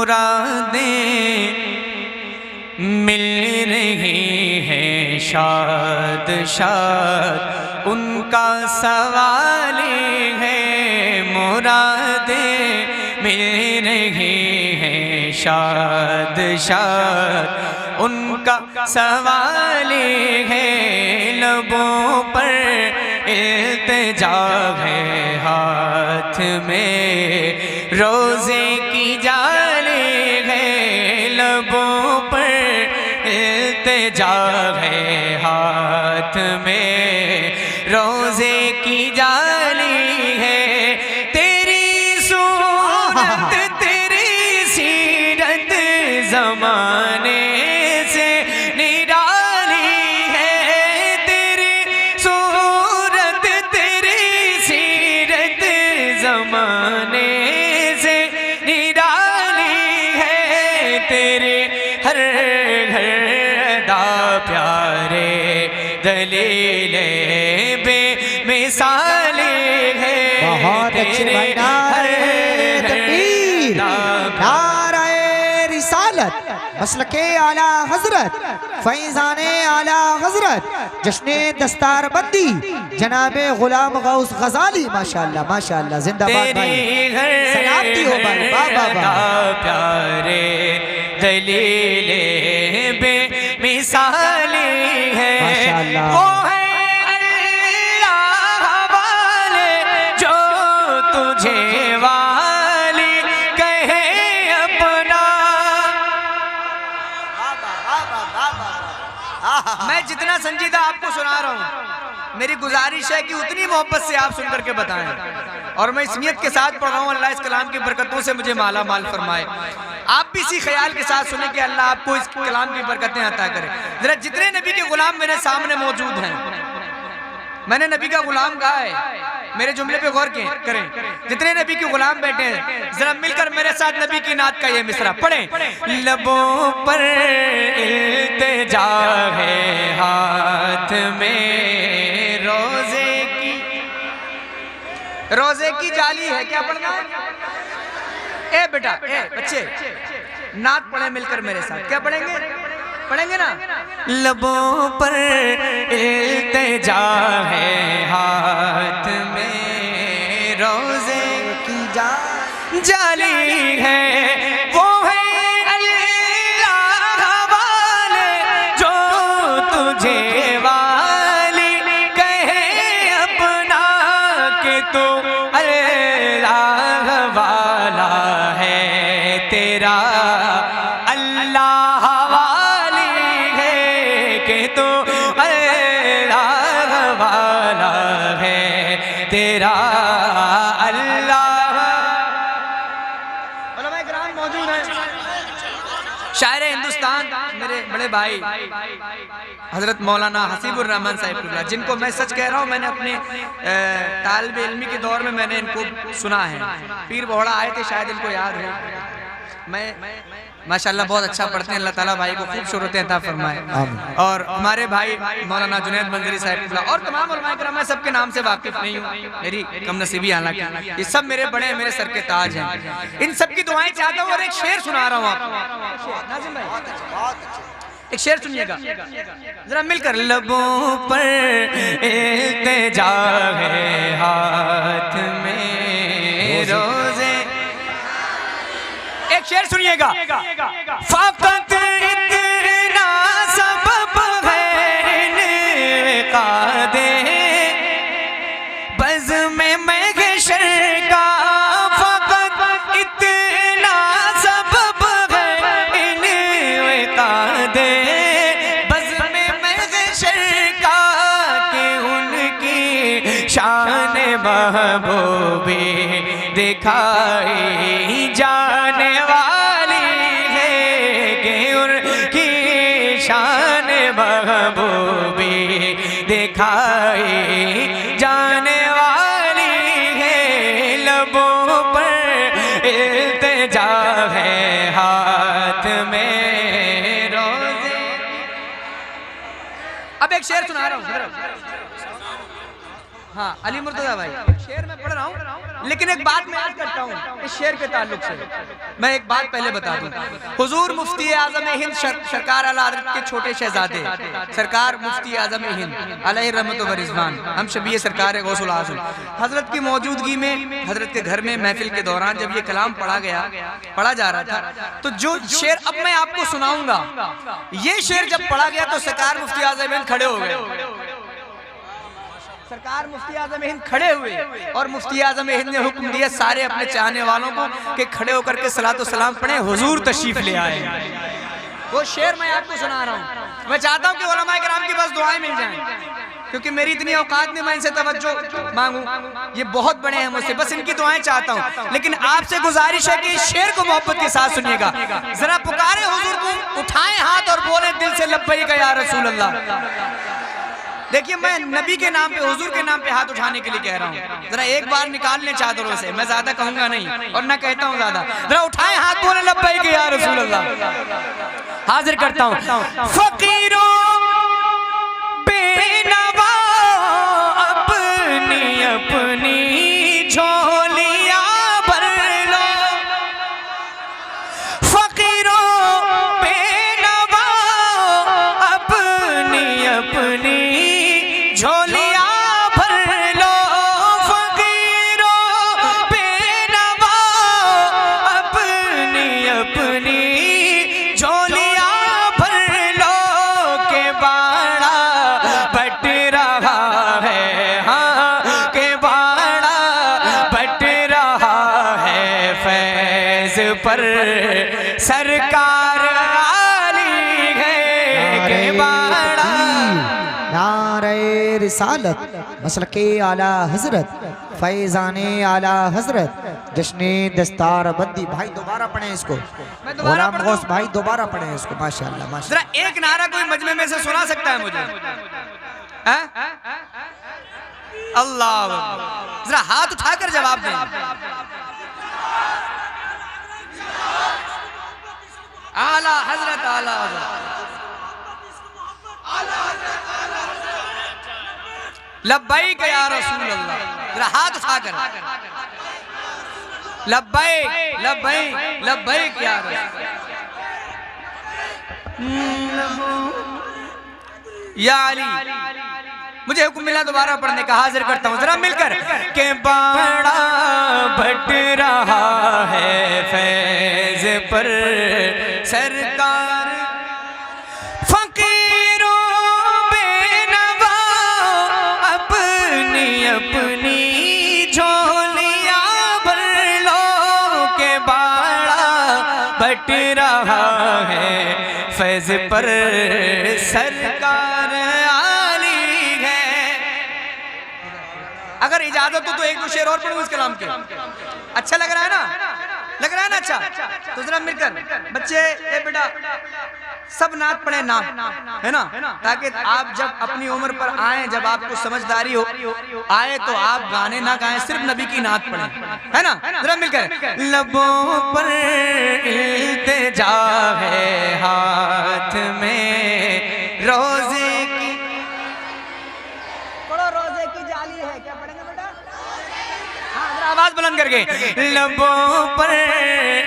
मुरादें मिल रही है शाद शाद उनका सवाल है। मुरादें मिल रही है शाद शाद उनका सवाल है। लबों पर इल्तिजा है हाथ में रोज़े की जाली है। लबों पर इल्तिजा है हाथ में रोज़े की जाली है। तेरी सूरत तेरी सीरत ज़माने से निराली है। तेरी सूरत तेरी सीरत ज़माने से निराली है। तेरे हर घर दा प्यारे दलीले बेमिसाले है। बहुत अच्छे भाई, नारे तकबीर, नारे रिसालत, मसलके आला हजरत, फैज़ाने आला हजरत, जश्ने दस्तार बंदी जनाबे गुलाम गौस गजाली। माशाअल्लाह माशाअल्लाह, जिंदाबाद भाई, सलामती हो भाई, बाबा प्यारे दलीले बेमिसाले है। माशाअल्लाह, वो है अल्लाह वाले जो तुझे वाली कहे अपना। मैं जितना संजीदा आपको सुना रहा हूँ, मेरी गुजारिश है कि उतनी मोहब्बत से आप सुन करके बताएं। और मैं इस नियत के साथ पढ़ रहा हूँ, अल्लाह इस कलाम की बरकतों से मुझे माला माल फरमाए। आप भी इसी ख्याल के साथ सुने कि अल्लाह आपको इस कलाम की बरकतें अता करे। जरा जितने नबी के गुलाम मेरे सामने मौजूद हैं, मैंने नबी का गुलाम कहा है, मेरे जुमले पे गौर करें। जितने नबी के गुलाम बैठे हैं, जरा मिलकर मेरे साथ नबी की नात का ये मिसरा पढ़ें। लबों पर इल्तिजा है हाथ में रोजे की जाली है। क्या पढ़ना है? ए बेटा, ए बच्चे, नात पढ़े मिलकर मेरे साथ। क्या पढ़ेंगे? पढ़ेंगे ना? लबों पर इल्तिजा है हाथ में रोजे की जाली है। वो है अल्लाह वाले जो तुझे वाली कहे अपना के तू अल्लाह वाला है। तेरा अल्लाह वाली है कि तू अल्लाह वाला है। तेरा अल्लाह। उलमा किराम मौजूद हैं, शायर हिंदुस्तान मेरे बड़े भाई हजरत मौलाना हसीबुर रहमान साहिब, जिनको मैं सच कह रहा हूँ, मैंने अपने तालिब इल्मी के दौर में मैंने इनको सुना है। पीर बोहड़ा आए थे, शायद इनको याद है। मैं माशाल्लाह बहुत अच्छा पढ़ते हैं। अल्लाह ताला भाई को खूब शोहरत अता फरमाए। और हमारे भाई मौलाना जुनैद मंजरी साहिब और तमाम उलमाए किराम, मैं सबके नाम से वाकिफ नहीं हूँ, मेरी कम नसीबी, हालांकि ये सब मेरे बड़े हैं, मेरे सर के ताज हैं। इन सबकी दुआएं चाहता हूँ और एक शेर सुना रहा हूँ आपको। नाज़िम भाई एक शेर सुनिएगा जरा मिलकर। लबों पर इल्तिजा है हाथ में रोजे। एक शेर सुनिएगा। फ़क़त इतना सबब है इनक़ादे बज़्म महशर का। फ़क़त इतना सबब है इनक़ादे बज़्म महशर का कि उनकी शान महबूबी दिखाई जाने वाली है। कि उनकी शान महबूबी दिखाई जाने वाली है। लबों पर इल्तिजा है हाथ में रोजे। अब एक शेर सुना रहा हूँ। हाँ, अली मुर्तज़ा भाई, शेर मैं पढ़ रहा हूँ। लेकिन एक बात मैं याद करता हूँ इस शेर के ताल्लुक से। मैं एक बात पहले बता दूं, हुजूर मुफ्ती आजम हिंद सरकार आला हज़रत के छोटे शहजादे सरकार मुफ्ती आजम हिंद अलैहि रहमत व रिज़वान हम शबीह सरकार गौसुल आज़म हजरत की मौजूदगी में हजरत के घर में महफिल के दौरान जब ये कलाम पढ़ा जा रहा था, तो जो शेर अब मैं आपको सुनाऊंगा, ये शेर जब पढ़ा गया तो सरकार मुफ्ती आजम हिंद खड़े हो गए। सरकार मुफ्ती आजम हिंद खड़े हुए और मुफ्ती आजम हिंद ने हुक्म दिया सारे अपने चाहने वालों को कि खड़े होकर के सलातो सलाम पढ़े, हुजूर तशरीफ ले आए। वो शेर मैं आपको सुना रहा हूँ। मैं चाहता हूँ कि उलमाए किराम के पास दुआएं मिल जाएं, क्योंकि मेरी इतनी औकात नहीं मैं इनसे तवज्जो मांगूं, ये बहुत बड़े हैं मुझसे, बस इनकी दुआएं चाहता हूँ। लेकिन आपसे गुजारिश है कि इस शेर को मोहब्बत के साथ सुनिएगा। जरा पुकारे हुजूर को, उठाएं हाथ और बोले दिल से लब्बैक या रसूल अल्लाह। देखिए मैं नबी के नाम पे, हुजूर के नाम पे हाथ उठाने के लिए कह रहा हूँ। जरा एक बार निकाल लें चादरों से, मैं ज्यादा कहूंगा नहीं और ना कहता हूँ ज्यादा। जरा उठाएं हाथ, बोले लब्बैक या रसूल अल्लाह। हाजिर करता हूँ फकीरों बेनवा अपनी अपनी झोलियां भर लो, फकीरों बेनवा अपनी अपनी झोलियां भर लो, फकीरों बेनवा अपनी अपनी झोलियां भर लो, के बाड़ा बट रहा है, हाँ के बाड़ा बट रहा है फैज पर सरकार आली है, के बाड़ा नारे रिसालत मसलके आला हजरत फैजाने आला हजरत जश्ने दस्तार बंदी। भाई दोबारा पढ़े इसको, गुलाम गौस भाई दोबारा पढ़े इसको। माशाअल्लाह माशाअल्लाह। जरा एक नारा कोई मजमे में से सुना सकता है मुझे? अल्लाह, जरा हाथ उठाकर जवाब दें। आला हजरत, आला हजरत, लब्बैक या रसूल अल्लाह। जरा हाथ उठाकर लब्बैक लब्बैक लब्बैक या रसूल या अली। मुझे हुक्म मिला दोबारा पढ़ने का, हाजिर करता हूँ जरा मिलकर। के बाड़ा बट रहा है फैज पर सरकार, फकीरों बेनवा अपनी अपनी झोलियां भर लो, के बाड़ा बट रहा है फैज पर सरकार आली है। अगर इजाजत हो तो एक दो शेर और पढ़ूं इस कलाम के। अच्छा लग रहा है ना? लग रहा है ना? अच्छा तो जरा मिलकर बच्चे, ए बेटा सब नात पढ़े, नात है ना, ताकि आप जब अपनी उम्र पर आए, जब आपको समझदारी हो आए, तो आप गाने ना गाएं, सिर्फ नबी की नात पढ़ें, है ना? जरा मिलकर। लबों पर इल्तिजा है, हाथ में रोजे की, पढ़ो रोजे की जाली है, क्या पढ़ेंगे बेटा? हाँ जरा आवाज बुलंद करके। लबों पर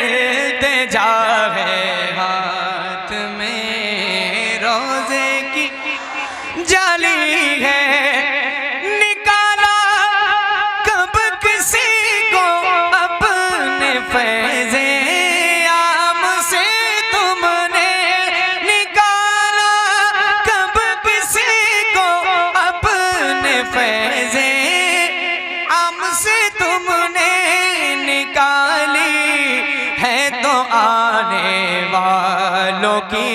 इल्तिजा है, हाथ में रोजे की जाली है, निकाला कब किसी को अपने फैज़े आम से तुमने, निकाला कब किसी को अपने फैज़े आम से तुमने, निकाली है तो आने वालों की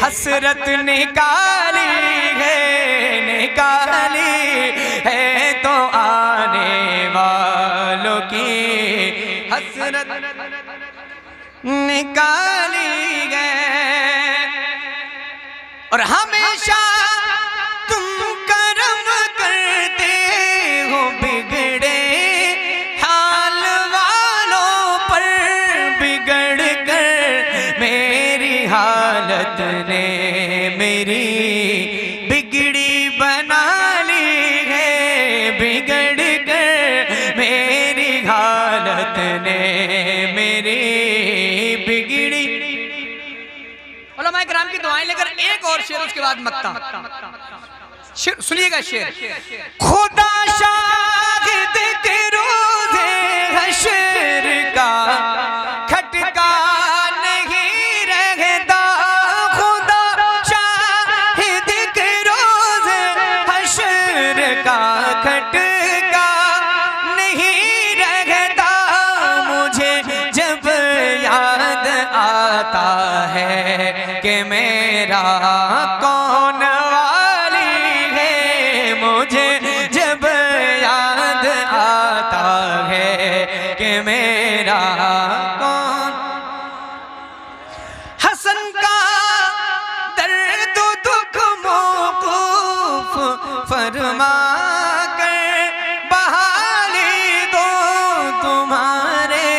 हसरत निकाली है, निकाली है तो आने वालों की हसरत निकाली है। और हमेशा तुम करम करते हो बिगड़े हाल वालों पर, बिगड़ कर मेरी हालत ने मेरी बिगड़ी बना ली है, बिगड़ कर मेरी उलमा किराम की दुआएं लेकर एक और शेर, उसके बाद मक्ता। सुनिएगा शेर। खुदा शाहिद के रोज़े हश्र का खटका नहीं रहता, खुदा शाहिद के रोज़े हश्र का खटका नहीं रहता, मुझे जब याद आता है कि मेरा कौन वाली है, मुझे जब याद आता है कि मेरा कौन। हसन का दर्द दुख मौकूफ फरमा कर बहाली दो, तुम्हारे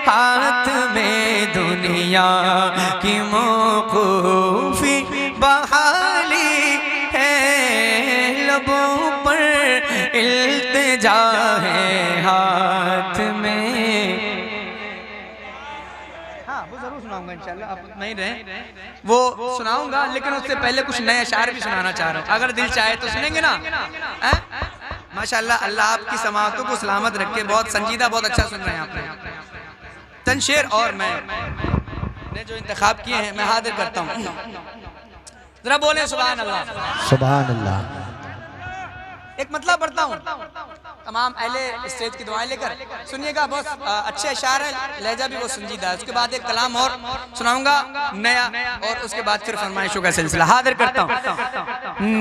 हाथ में दुनिया की मौकूफी बहाली है, लबों पर इल्तिजा है हाथ में। हाँ वो जरूर सुनाऊंगा इंशाल्लाह, आप नहीं रहे वो सुनाऊंगा, लेकिन उससे पहले कुछ नए अशार भी सुनाना चाह रहा हूँ, अगर दिल चाहे तो सुनेंगे ना। माशाल्लाह, अल्लाह आपकी समातों को सलामत रखे, बहुत संजीदा, बहुत अच्छा सुन रहे हैं आप। चंद शेर और मैं ने जो इंतखाब किए हैं मैं हाजिर करता हूँ, जरा बोले सुभान अल्लाह। सुभान अल्लाह। एक मतलब पढ़ता हूँ, तमाम अहले स्टेज की दुआएं लेकर सुनिएगा, बहुत अच्छे अशार हैं, लहजा भी बहुत संजीदा है। उसके बाद एक कलाम और सुनाऊंगा नया, और उसके बाद फिर फरमाइशों का सिलसिला हाजिर करता हूँ।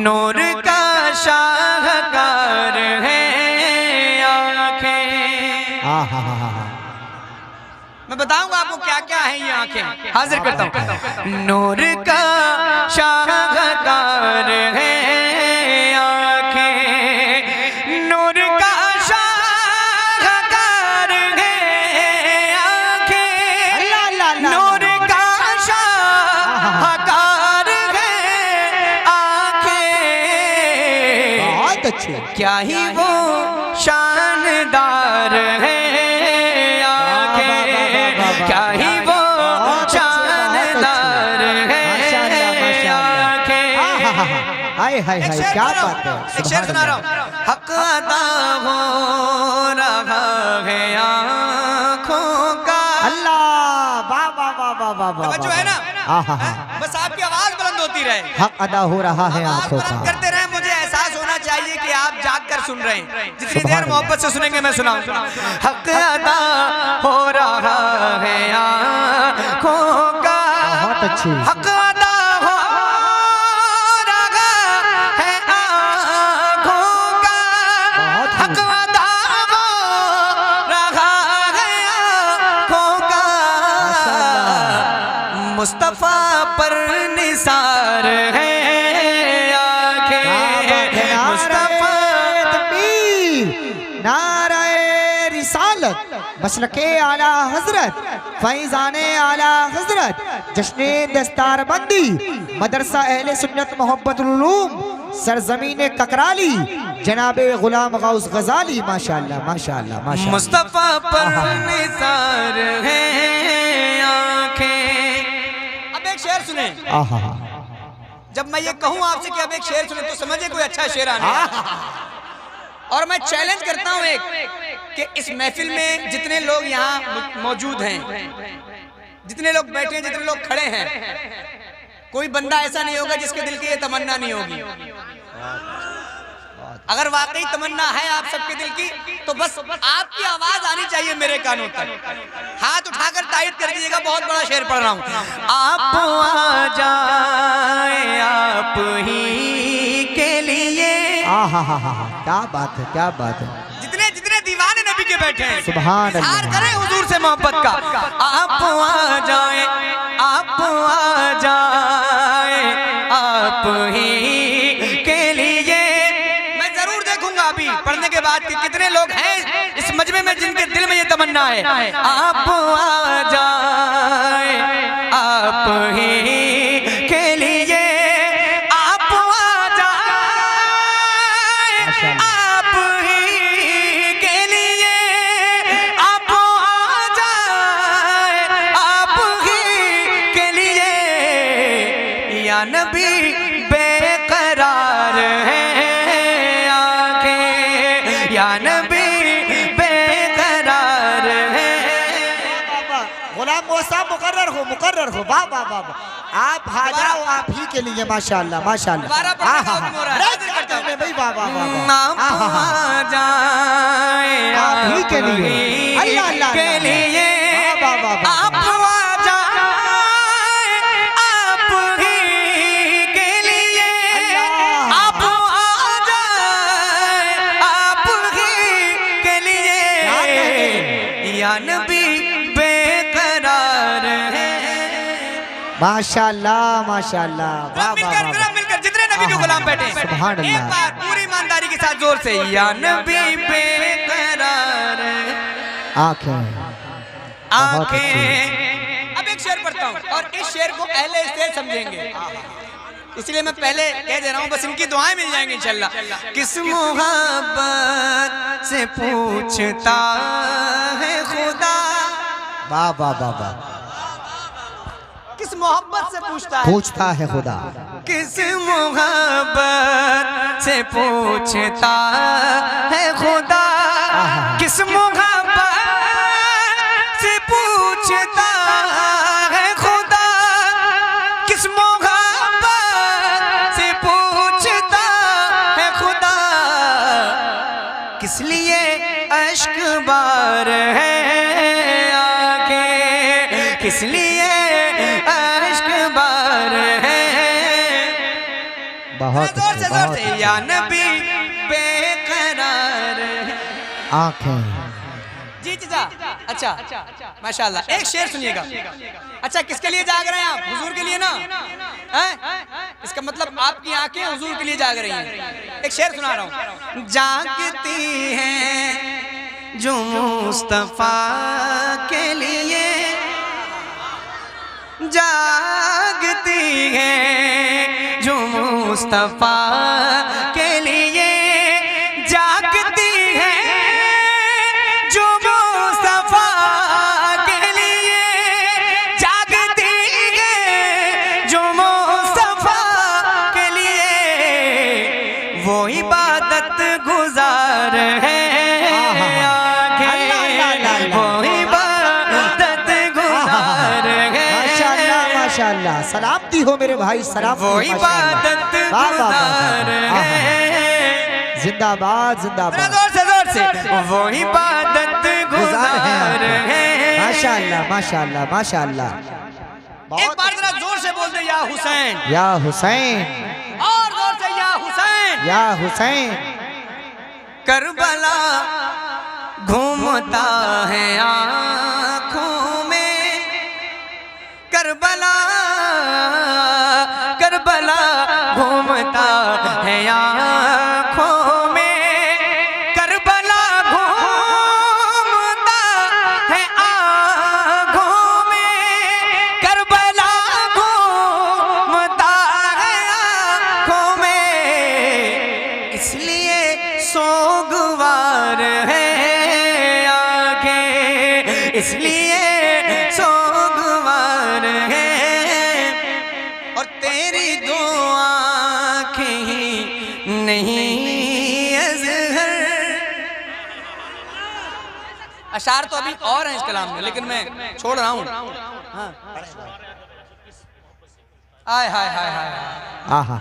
नूर का शाहकार है आँखें, मैं बताऊंगा आपको क्या क्या है ये आंखें, हाजिर करता हूँ। नूर का शाहकार है आंखें, नूर का शाहकार है आंखें, नूर का शाहकार है आंखें, बहुत अच्छे। क्या ही वो शानदार है, क्या ही वो शानदार है आँखें। हाय हाय हाय, क्या बात है। एक शेर सुना रहा हूँ। हक अदा हो रहा है आँखों का, अल्लाह, वाह वाह वाह वाह वाह वाह, जो है ना, बस आपकी आवाज बुलंद होती रहे, हक अदा हो रहा है आँखों का, करते रहे, मुझे एहसास होना चाहिए कि आप जाग कर सुन रहे हैं। जितनी देर मोहब्बत से सुनेंगे मैं सुनाऊं। हक अदा हो रहा है आँखों का, बहुत अच्छी। हक अदा हो रहा है आँखों का, हक अदा हो रहा है आँखों का, मुस्तफा पर निसार है मसलके आला हजरत, फैज़ाने आला हजरत, जश्ने दस्तार बंदी, मदरसा अहले सुन्नत मोहब्बतुल उलूम, सरजमीन ककराली, जनाबे गुलाम गौस गजाली। माशाअल्लाह माशाअल्लाह माशाअल्लाह। मुस्तफा पर निसार है आँखें। अब एक शेर सुने। जब मैं ये कहूँ आपसे कि अब एक शेर सुने तो समझे कोई अच्छा शेर आने। और मैं चैलेंज करता हूँ एक कि इस महफिल में जितने लोग यहाँ मौजूद हैं, जितने लोग बैठे हैं, जितने लोग खड़े हैं, कोई बंदा ऐसा नहीं होगा जिसके दिल की ये तमन्ना नहीं होगी। अगर वाकई तमन्ना है आप सबके दिल की तो बस आपकी आवाज आनी चाहिए मेरे कानों तक। हाथ उठाकर तायद कर दीजिएगा। बहुत बड़ा शेर पढ़ रहा हूँ। आप आ जाए आप ही के लिए। क्या बात है, क्या बात है। जितने जितने दीवाने नबी के बैठे हैं, सुभान अल्लाह, करें हुजूर से मोहब्बत का। आप आ जाए, आप आ जाए आप ही के लिए। मैं जरूर देखूंगा अभी पढ़ने के बाद कि कितने लोग हैं इस मजमे में जिनके दिल में ये तमन्ना है। आप आ जाए आप ही के लिए, आप आ जाए आप ही के लिए, आप आ जाए आप ही के लिए। साहब मुकर्रर हो वाह वाह वाह वाह। आप आ जाओ आप ही के लिए माशाल्लाह माशाल्लाह। दोबारा पढ़ने का हुक्म हो रहा है। अरे करते हैं भाई वाह वाह वाह वाह। आप आ जाए आप ही के लिए अल्लाह अल्लाह के लिए वाह वाह वाह आप वाह। आ जाए आप ही के लिए अल्लाह। आप आ जाए आप ही के लिए या नबी बेकरार है। माशाल्लाह माशाल्लाह वाह वाह वाह वाह। मिलकर जितने नबी के गुलाम बैठे हैं, सुभान अल्लाह। एक बार पूरी ईमानदारी के साथ जोर से या नबी बेकरार आंखें बहुत अच्छी। आंखें। अब एक शेर पढ़ता हूँ और इस शेर को अहले इस्तेज समझेंगे, इसलिए मैं पहले कह दे रहा हूँ, बस इनकी दुआएं मिल जाएंगी इंशाल्लाह। किस मोहब्बत से पूछता है खुदा, वाह वाह वाह वाह। किस मोहब्बत से पूछता है, पूछता है खुदा, किस मोहब्बत से पूछता है खुदा, किस मोहब्बत से पूछता है खुदा, किस मोहब्बत से पूछता है खुदा, किस लिए अश्क बार है आगे, किस लिए अश्क बार है। बहुत जोर से अच्छे, जोर बहुत से अच्छे। या नबी बेकरार है। आंखें जी चाचा, अच्छा माशाल्लाह। एक शेर सुनिएगा। अच्छा किसके लिए जाग रहे हैं आप? हुजूर के लिए ना हैं? इसका मतलब आपकी आंखें हुजूर के लिए जाग रही हैं। एक शेर सुना रहा हूँ। जागती हैं जो मुस्तफा के लिए, जागती हैं जो मुस्तफा के लिए, जागती हैं जो मुस्तफा के लिए, जागती हैं जो मुस्तफा के लिए, वो इबादत गुजार है आगे, वो इबादत गुजार है। माशाल्लाह सलामती हो मेरे भाई, सलाम वो इबादत गुजार है। जिंदाबाद जिंदाबाद। जोर से वो इबादत गुजार है। माशाल्लाह माशाल्लाह माशाल्लाह। एक बार जरा जोर से बोल दे या हुसैन, या हुसैन, और जोर से या हुसैन। या हुसैन। करबला घूमता है आँखों में, करबला करबला घूमता है आँखों में, करबला घूमता है आँखों में, करबला घूमता है आँखों में, इसलिए सोगवार है आगे, इसलिए सोगवार है। और तेरी दो आँखें ही नहीं अज़हर। अशार तो अभी और हैं इस कलाम में, लेकिन मैं छोड़ रहा हूँ। हाँ। आय हाय हाय हाय, आहा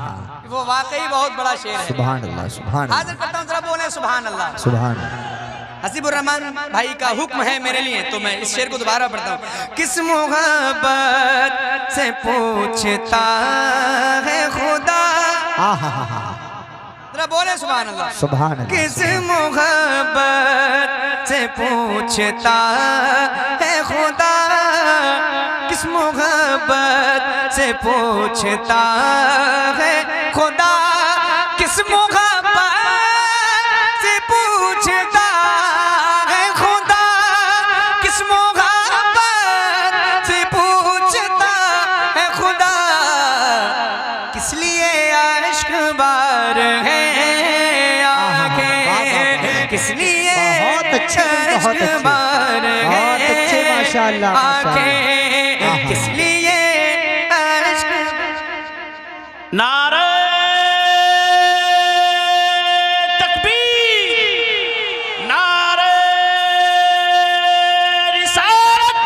वो वाकई बहुत बड़ा शेर है। सुभान अल्लाह सुभान हाजिर करता हूँ, जरा बोले सुभान अल्लाह। सुभान अल्लाह। हसीबुर रहमान भाई का हुक्म है मेरे लिए, तो मैं इस शेर को दोबारा पढ़ता हूँ। किस मोहब्बत से पूछता है खुदा, जरा बोले सुभान अल्लाह। सुभान अल्लाह। किस मोहब्बत से पूछता है खुदा, किस मोहब्बत से पूछता है खुदा, किस मोहब्बत से पूछता है खुदा, किस मोहब्बत से पूछता है खुदा, किस लिए अश्क बार है आंखें, किस लिए बहुत अच्छे अश्क बार है बहुत अच्छे माशाल्लाह आंखें, किस लिए अश्क। नारे तकबीर, नारे रिसालत,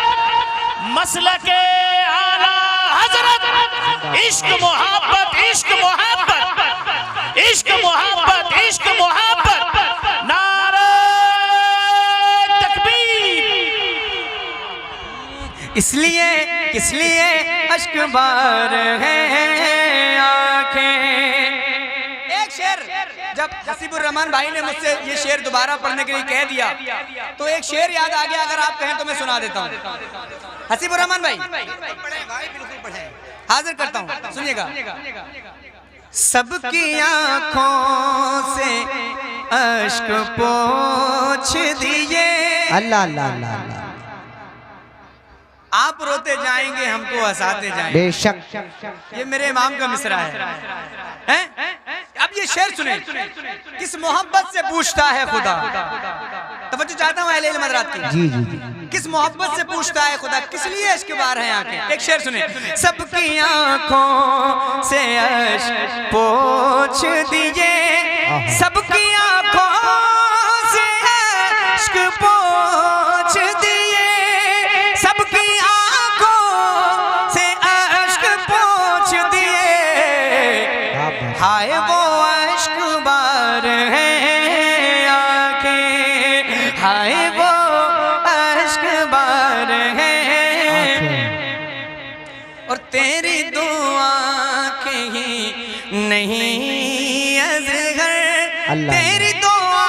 मसलक मसलके आला हजरत। इश्क मोहब्बत, इश्क मोहब्बत, इश्क मोहब्बत, इश्क मोहब्बत, नारे तकबीर। इसलिए किस लिए अश्क बार है आंखें। एक शेर जब हसीबुर रहमान भाई ने मुझसे ये शेर दोबारा पढ़ने के लिए कह दिया तो एक शेर याद आ गया, अगर आप कहें तो मैं सुना देता हूँ। हसीबुर रहमान भाई हाजिर करता हूँ, सुनिएगा। सबकी आंखों से अश्क पोंछ दिए। अल्लाह अल्लाह अल्लाह अल्लाह। आप रोते जाएंगे हमको हंसाते जाएंगे। बेशक ये मेरे इमाम का मिसरा है? अब ये शेर सुने। किस मोहब्बत से पूछता है खुदा। तवज्जो चाहता हूँ अहले इल्म हज़रात की। जी जी जी। किस मोहब्बत से पूछता है खुदा, किस लिए इश्क बार है आंखें। एक शेर सुने। सबकी आंखों से अश्क पोंछ दीजिए, सबकी आंखों से अश्क पोंछ दिए, सबकी आंखों से अश्क पोंछ दिए। हाय वो अश्क बार है आंखें, हाय वो अश्क बार है। और तेरी दुआ के ही नहीं अज़गर, तेरी दुआ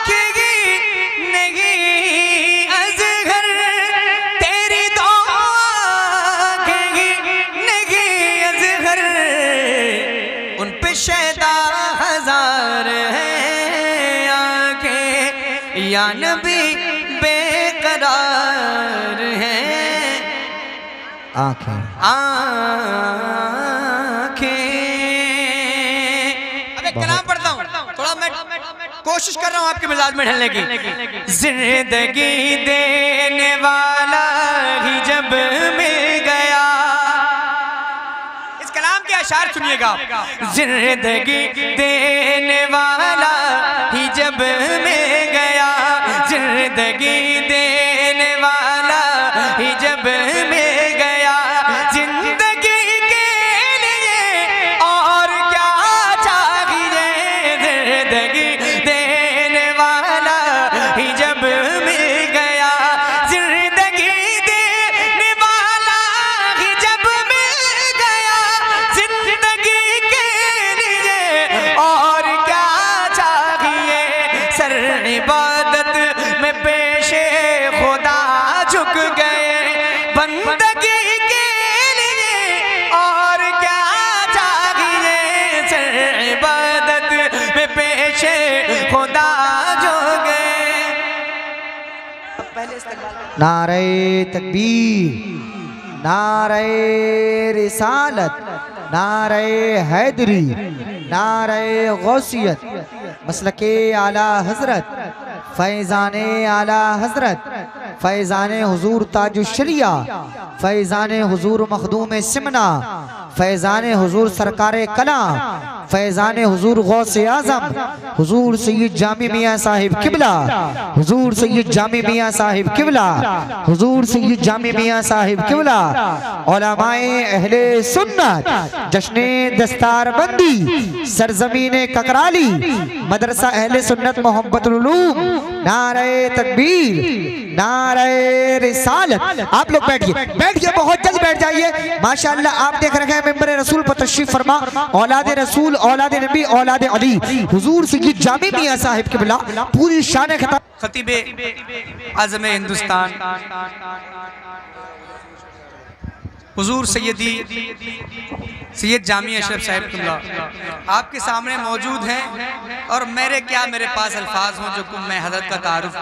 के ही नहीं अज़गर, तेरी दुआ के ही नहीं अज़गर। उन पे शैदा हजार है आंखें, या नबी बेकरार है आंखें। अब एक कलाम पढ़ता हूँ, थोड़ा मैं कोशिश कर रहा हूँ आपके मिजाज में ढलने की। जिंदगी देने वाला ही जब मिल गया, इस कलाम के अशार सुनिएगा। जिंदगी देने वाला ही जब मिल गया, जिंदगी देने वाला ही जब मिल गया, जिंदगी के लिए और क्या चाहिए। जिंदगी देने वाला ही जब मिल गया, जिंदगी देने वाला ही जब मिल गया, जिंदगी के लिए और क्या चाहिए। सर इबादत में पेशे खुदा झुक गए, बंदगी के लिए और क्या चाहिए। सर इबादत में पेशे खुदा झुक गए। नारे तकबीर, नारे रिसालत, नारे हैदरी, नारे गौसियत, मसलके आला हजरत, फैज़ाने आला हजरत, फैज़ाने हुजूर ताजुश्शरिया, फैज़ाने हुजूर मखदूम सिमना, फैज़ाने हुजूर सरकारे कला, फैज़ाने हुजूर गौसे आज़म, हुजूर सैयद जामी मियाँ साहिब किबला, हुजूर सैयद जामी मियाँ साहिब किबला, हुजूर सैयद जामी मियाँ साहिब किबला, उलमाए अहले सुन्नत, जश्ने दस्तारबंदी, सरजमीने ककराली, मदरसा अहले सुन्नत मोहब्बतुल उलूम, नारे तकबीर, नारे रिसालत। आप लोग बैठिए, बहुत जल्द बैठ जाइए। माशाअल्लाह आप देख रहे हैं मेंबर रसूल पर तशरीफ फरमा, औलाद रसूल, औलाद नबी, औलाद अली, हुजूर सैयद जामी मियाँ साहिब किबला पूरी शान खिताब। खतीबे आज़म हिंदुस्तान हुजूर सैयदी सैयद जामी अशरफ साहिब किबला आपके सामने मौजूद हैं, और मेरे पास अल्फाज हों जो मैं हज़रत का तारुफ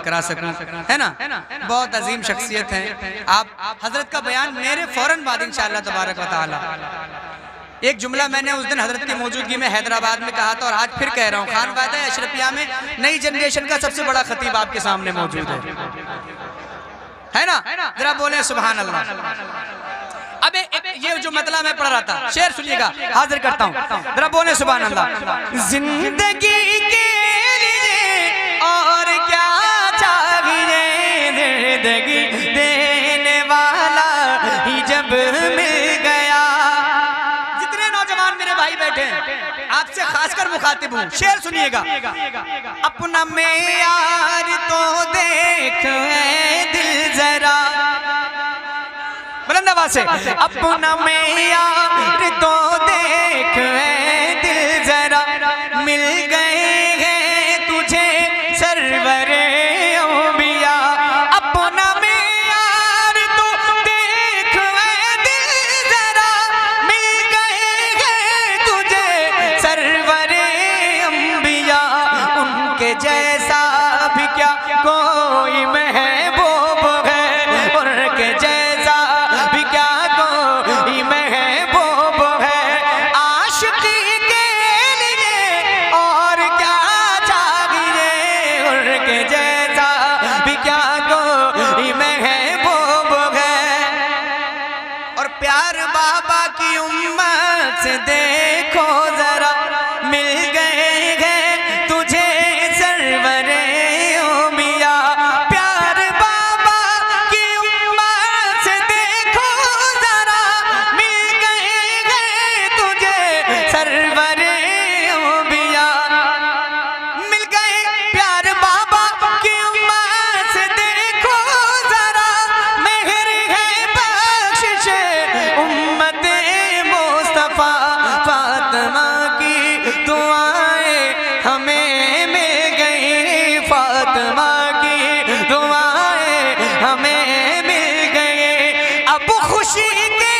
करा सकूं, है ना। बहुत अजीम शख्सियत हैं आप। हज़रत का बयान मेरे फ़ौरन बाद इंशाअल्लाह तबारक व तआला। एक जुमला मैंने उस दिन हज़रत की मौजूदगी में हैदराबाद में कहा था, और आज फिर कह रहा हूँ। खानकाह अशरफिया में नई जनरेशन का सबसे बड़ा खतीब आपके सामने मौजूद है ना। जरा बोले सुभान अल्लाह। अब ये जो मतला मैं पढ़ रहा था, शेर सुनिएगा, हाजिर करता हूँ, जरा बोले सुभान अल्लाह। जिंदगी के लिए और क्या चाहिए, जिंदगी देने वाला जब मिल गया। जितने नौजवान मेरे भाई बैठे हैं, आपसे खासकर मुखातिब हूँ, शेर सुनिएगा। अपना मेयार तो देख है दिल जरा, बुलंद आवाज से, अपना मेयार तो देख है दिल जरा, मिल गए हैं तुझे सरवरे अंबिया। अपना मेयार तो देख है दिल जरा, मिल गए हैं तुझे सरवरे अंबिया। उनके जैसा भी क्या कोई महबूब है, उनके जैसा भी क्या कोई महबूब है। आशिकी के लिए और क्या चाहिए, उनके जैसा भी क्या कोई महबूब है। और प्यार बाबा की उम्मत से देखो जरा, मिल गए हैं तुझे सरवरे अंबिया। प्यार बाबा की उम्मत से देखो जरा, मिल गए हैं तुझे सरवरे अंबिया। मिल गए प्यार बाबा की उम्मत से देखो जरा, मेहर है बख्शिश उम्मत मुस्तफा। फातिमा की दुआएं हमें मिल गई, फातिमा की दुआएं हमें मिल गई। अब खुशी के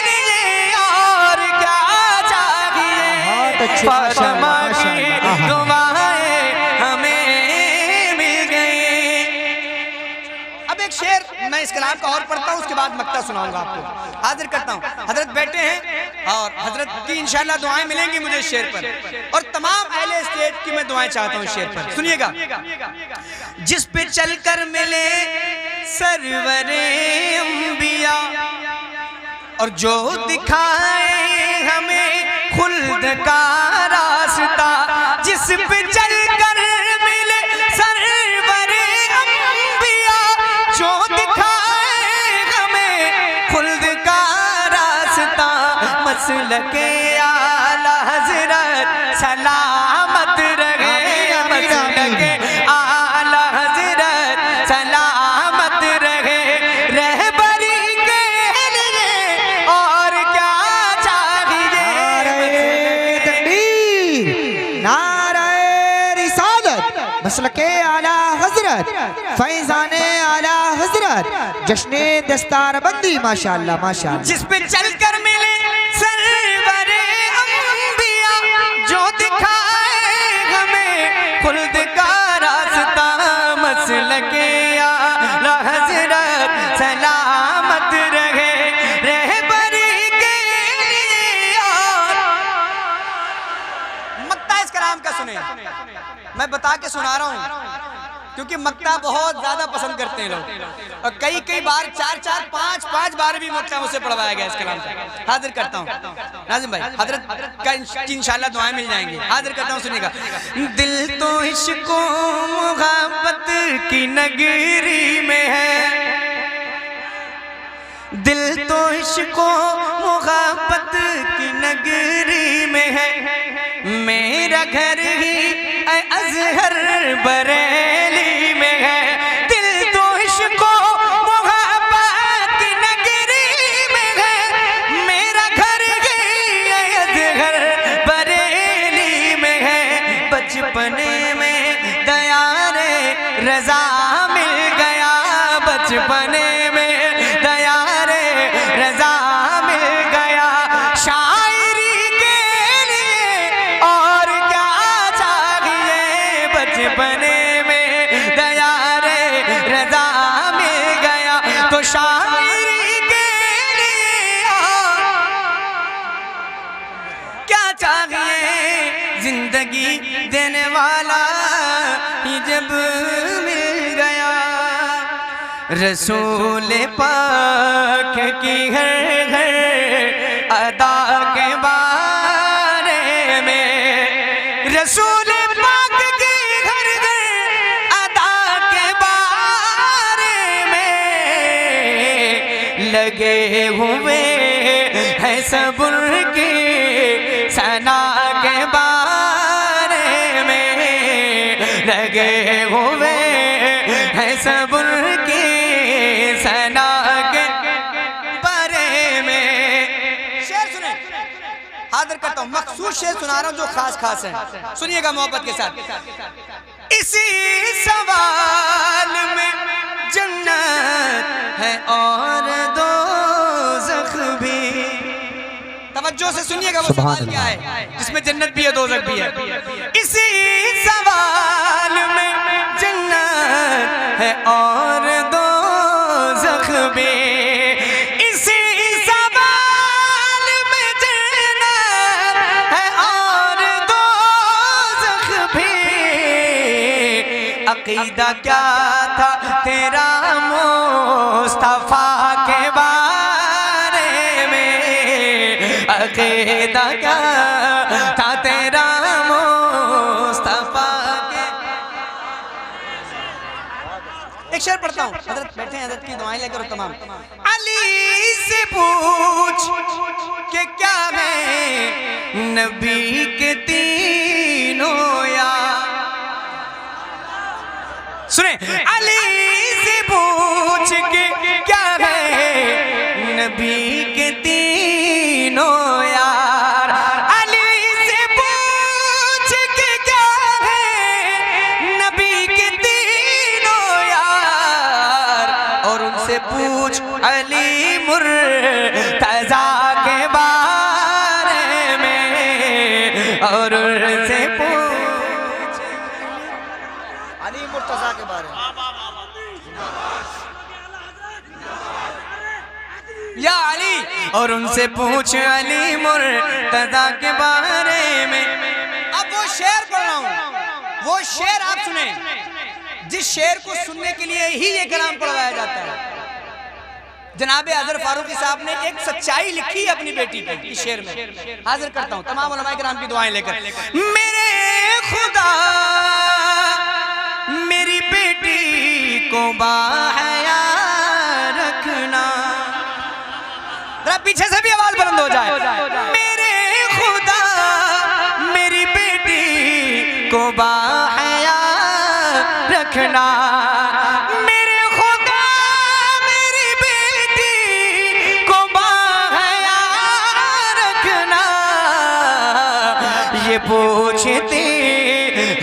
लिए और क्या बहुत चाहिए, अच्छे, फातिमा माशाअल्लाह, की आहा। दुआएं हमें मिल गई। अब एक शेर मैं इस कलाम का और पढ़ता हूँ, उसके बाद मक्ता सुनाऊंगा आपको, हाजिर करता हूँ। हजरत बैठे हैं और हजरत की इंशाल्लाह दुआएं मिलेंगी मुझे इस शेर पर, और तमाम अहले स्टेट की मैं दुआएं चाहता हूँ इस शेर पर। सुनिएगा। जिस पे चलकर मिले सरवरे अंबिया, और जो दिखाए हमें खुल्द का रास्ता। जिस पे चलकर मिले सरवरे अंबिया, जो दिखाए हमें खुल्द का रास्ता। मसलके आला हजरत सलामत रहे, मसलके आला हजरत सलामत रहे। रहबरी के लिए और क्या चाहिए, तकबीर, नारे रिसालत, मसलके आला हजरत, फैजाने आला हजरत, जश्ने दस्तार बंदी। माशाअल्लाह माशाअल्लाह। जिस पे चलकर मिले सरवरे अंबिया, जो दिखाए हमें खुल्द का रास्ता। मसलके आला हजरत सलामत रहे, रहबरी के लिए। मक्ता इस कलाम का सुने, मैं बता के सुना रहा हूँ, क्योंकि मक्ता बहुत ज्यादा पसंद करते हैं लोग, और कई बार 4-4, 5-5 बार भी मक्ता मुझसे पढ़वाया गया इस कलाम का। हाजिर करता हूँ नाज़िम भाई, हजरत का इंशाल्लाह दुआएं मिल जाएंगी। हाजिर करता हूँ, सुनिएगा। दिल तो इश्क मोहब्बत की नगरी में है, दिल तो इश्क मोहब्बत की नगरी में है। मेरा घर ही अजहर बरेली में है। दिल तो इश्क मोहब्बत की नगरी में है, मेरा घर ही अजहर बरेली में है। बचपने में दयारे रजा मिल गया, बचपने में दयारे रजा मिल गया। शायरी के लिए और क्या चाहिए, बचपने में दयारे रजा मिल गया। तो शायरी के लिए और क्या चाहिए, जिंदगी देने वाला ही जब मिल गया। रसूल पाक की हर हर अदा के बारे में, रसूल पाक की हर हर अदा के बारे में लग लगे हुए हैं सब्र के सना के बारे में, लगे हुए हैं सब्र के सना के बारे में। शेर सुने, हाजिर करता हूँ, मखसूस शेर सुना रहा हूँ जो खास खास है, सुनिएगा मोहब्बत के साथ। इसी सवाल में जन्नत है और दोज़ख भी, तवज्जो से सुनिएगा वो सवाल क्या है जिसमें जन्नत भी है दोज़ख भी है। इसी सवाल में जन्नत है और दोज़ख भी, इसी सवाल में जन्नत है और दोज़ख भी। अकीदा क्या था तेरा मुस्तफा के बारे में, अकीदा क्या था तेरा मुस्तफा के। एक शेर पढ़ता हूँ, हजरत बैठे हैं, हजरत की दुआएं लेकर तमाम। अली से पूछ के क्या है नबी के तीनों यार, सुने, अली से पूछ के क्या है नबी के तीनों यार, अली से पूछ के क्या है नबी के तीनों यार, और उनसे पूछ अली मुर्तज़ा के बारे में, और उनसे पूछ अली मुर्तज़ा के बारे में। या अली, और उनसे पूछ अली मुर्तज़ा के बारे में। अब वो शेर पढ़ रहा हूँ, वो शेर आप सुने, जिस शेर को सुनने के लिए ही ये कलाम पढ़वाया जाता है। जनाबे हज़रत फारूकी साहब ने एक सच्चाई लिखी है अपनी बेटी की इस शेर में, हाजिर करता हूँ तमाम उलमाए किराम की दुआएं लेकर। मेरे खुदा मेरी बेटी को बाहया रखना, जरा पीछे से भी आवाज बुलंद हो जाए। मेरे खुदा मेरी बेटी को बाहया रखना, मेरे खुदा मेरी बेटी को बाहया रखना। ये पूछती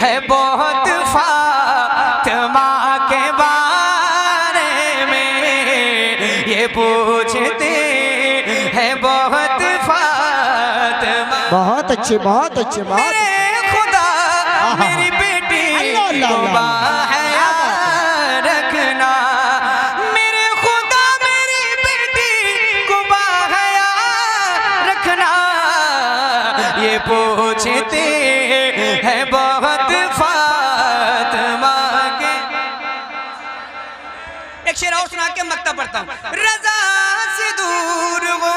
है बहुत फातिमा के बारे में, ये पूछते हैं बहुत फातिमा। बहुत अच्छे, बहुत अच्छे, बहुत मेरे खुदा मेरी बेटी को बाहया रखना, मेरे खुदा मेरी बेटी को बाहया रखना। ये पूछते हैं बहुत फातिमा के। एक शेर और सुना के मक्ता पढ़ता हूँ। रज़ा से दूर हो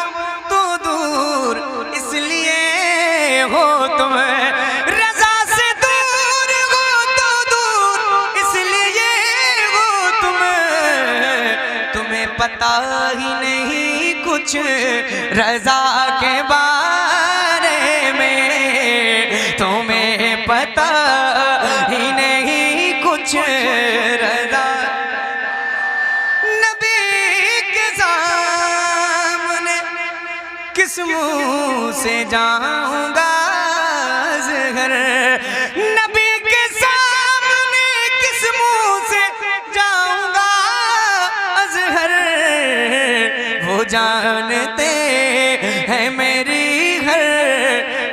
तो दूर इसलिए हो तुम, रज़ा से दूर हो तो दूर इसलिए हो तुम, तुम्हें पता ही नहीं कुछ रज़ा के बारे में, तुम्हें पता ही नहीं कुछ रज़ा। किस मुँह से जाऊंगा ज़हर, नबी के सामने किस मुँह से जाऊंगा अज़हर। वो जानते हैं मेरी हर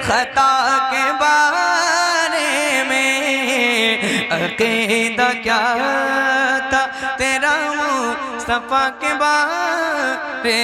खता के बारे में, अक़ीदा क्या था तेरा मुस्तफ़ा के बारे